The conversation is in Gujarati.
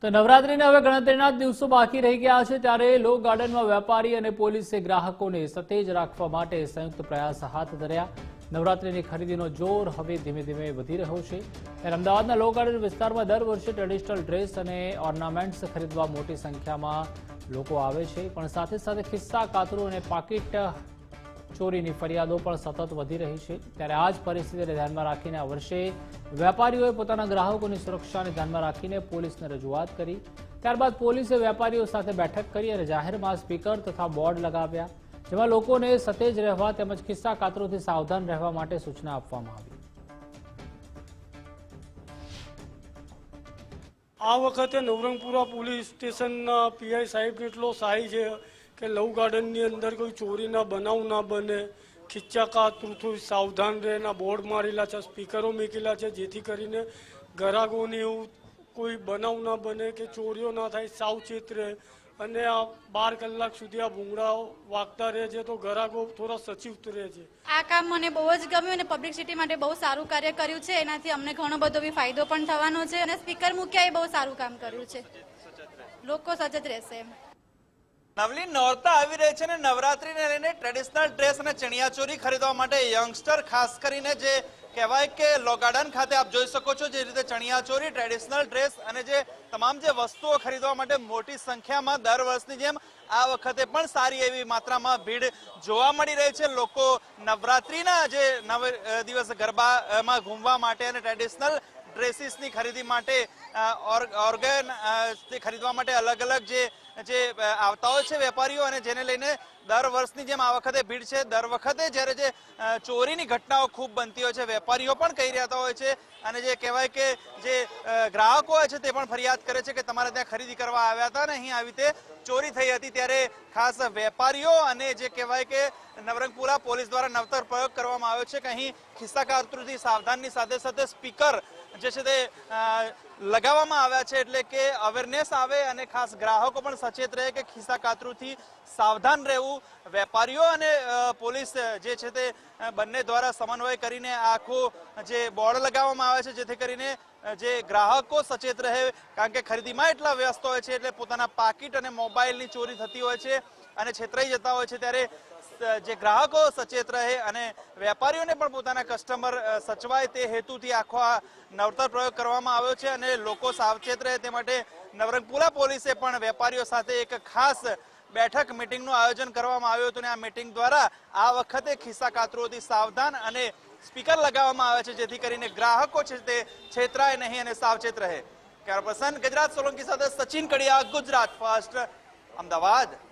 તો નવરાત્રીને હવે ગણતરીના જ દિવસો બાકી રહી ગયા છે ત્યારે લો ગાર્ડનમાં વેપારી અને પોલીસે ગ્રાહકોને સતેજ રાખવા માટે સંયુક્ત પ્રયાસ હાથ ધર્યા। નવરાત્રીની ખરીદીનો જોર હવે ધીમે ધીમે વધી રહ્યો છે ત્યારે અમદાવાદના લો ગાર્ડન વિસ્તારમાં દર વર્ષે ટ્રેડિશનલ ડ્રેસ અને ઓર્નામેન્ટ્સ ખરીદવા મોટી સંખ્યામાં લોકો આવે છે, પણ સાથે સાથે ખિસ્સા કાતરો અને પાકીટ ચોરીની ફરિયાદો પણ સતત વધી રહી છે। ત્યારે આ જ પરિસ્થિતિને ધ્યાનમાં રાખીને આ વર્ષે વેપારીઓએ પોતાના ગ્રાહકોની સુરક્ષાને ધ્યાનમાં રાખીને પોલીસને રજૂઆત કરી। ત્યારબાદ પોલીસે વેપારીઓ સાથે બેઠક કરી અને જાહેરમાં સ્પીકર તથા બોર્ડ લગાવ્યા, જેમાં લોકોને સતેજ રહેવા તેમજ ખિસ્સા કાતરોથી સાવધાન રહેવા માટે સૂચના આપવામાં આવી। આ વખતે નવરંગપુરા પોલીસ સ્ટેશનના પીઆઈ સાહેબ એટલો સહાય છે કે લવ ગાર્ડનની અંદર કોઈ ચોરીના બનાવ ના બને, ખીચ્ચા કાતરુંથી સાવધાન રહેના બોર્ડ મારેલા છે, સ્પીકરો મૂકેલા છે, જેથી કરીને ગ્રાહકોને એવું કોઈ બનાવ ના બને કે ચોરીઓ ના થાય, સાવચેત રહે। અને આ 12 કલાક સુધી આ ભૂંગળાઓ વાગતા રહે છે તો ગ્રાહકો થોડા સચેત રહે છે। આ કામ મને બહુ જ ગમ્યું અને પબ્લિસિટી માટે બહુ સારું કાર્ય કર્યું છે। એનાથી અમને ઘણો બધો બી ફાયદો પણ થવાનો છે અને સ્પીકર મૂક્યા એ બહુ સારું કામ કર્યું છે, લોકો સચેત રહેશે। નવલી નોરતા આવી રહી છે ને નવરાત્રીને લઈને ટ્રેડિશનલ ડ્રેસ અને ચણિયાચોરી ખરીદવા માટે યંગસ્ટર ખાસ કરીને જે કહેવાય કે લો ગાર્ડન ખાતે આપ જોઈ શકો છો જે રીતે ચણિયાચોરી, ટ્રેડિશનલ ડ્રેસ અને જે તમામ જે વસ્તુઓ ખરીદવા માટે મોટી સંખ્યામાં દર વર્ષની જેમ આ વખતે પણ સારી એવી માત્રામાં ભીડ જોવા મળી રહી છે। લોકો નવરાત્રીના જે 9 દિવસ ગરબામાં ઘૂમવા માટે અને ટ્રેડિશનલ ડ્રેસીસની ખરીદી માટે ઓર્ગન ખરીદવા માટે અલગ અલગ જે આવતા હોય છે વેપારીઓ, અને જેને લઈને દર વર્ષની જેમ આ વખતે ભીડ છે। દર વખતે જ્યારે જે ચોરીની ઘટનાઓ ખૂબ બનતી હોય છે વેપારીઓ પણ કહી રહ્યા હોય છે અને જે કહેવાય કે જે ગ્રાહકો હોય છે તે પણ ફરિયાદ કરે છે કે તમારે ત્યાં ખરીદી કરવા આવ્યા હતા ને અહીં આવી રીતે ચોરી થઈ હતી। ત્યારે ખાસ વેપારીઓ અને જે કહેવાય કે નવરંગપુરા પોલીસ દ્વારા નવતર પ્રયોગ કરવામાં આવ્યો છે કે અહીં ખિસ્સા કાતરુંથી સાવધાનની સાથે સાથે સ્પીકર જે છે તે લગાવવામાં આવ્યા છે, એટલે કે અવેરનેસ આવે અને ખાસ ગ્રાહકો પણ સચેત રહે કે ખિસ્સા કાતરુંથી સાવધાન રહેવું। વેપારીઓ અને પોલીસ જે છે તે બંને દ્વારા સમન્વય કરીને આખું જે બોર્ડ લગાવવામાં આવે છે જેથી કરીને જે ગ્રાહકો સચેત રહે, કારણ કે ખરીદીમાં એટલા વ્યસ્ત હોય છે એટલે પોતાના પાકીટ અને મોબાઈલની ચોરી થતી હોય છે અને છેતરાઈ જતા હોય છે। ત્યારે જે ગ્રાહકો સચેત રહે અને વેપારીઓને પણ પોતાના કસ્ટમર સચવાય તે હેતુથી આખો આ નવતર પ્રયોગ કરવામાં આવ્યો છે અને લોકો સાવચેત રહે તે માટે નવરંગપુરા પોલીસે પણ વેપારીઓ સાથે એક ખાસ બેઠક મીટિંગનું આયોજન કરવામાં આવ્યું હતું અને આ મીટિંગ દ્વારા આ વખતે ખિસ્સા કાતરોથી સાવધાન અને સ્પીકર લગાવવામાં આવે છે જેથી કરીને ગ્રાહકો છે તે છેતરાય નહીં અને સાવચેત રહે। કેમેરા પર્સન ગજરાજ સોલંકી સાથે સચિન કડિયા, ગુજરાત ફર્સ્ટ, અમદાવાદ।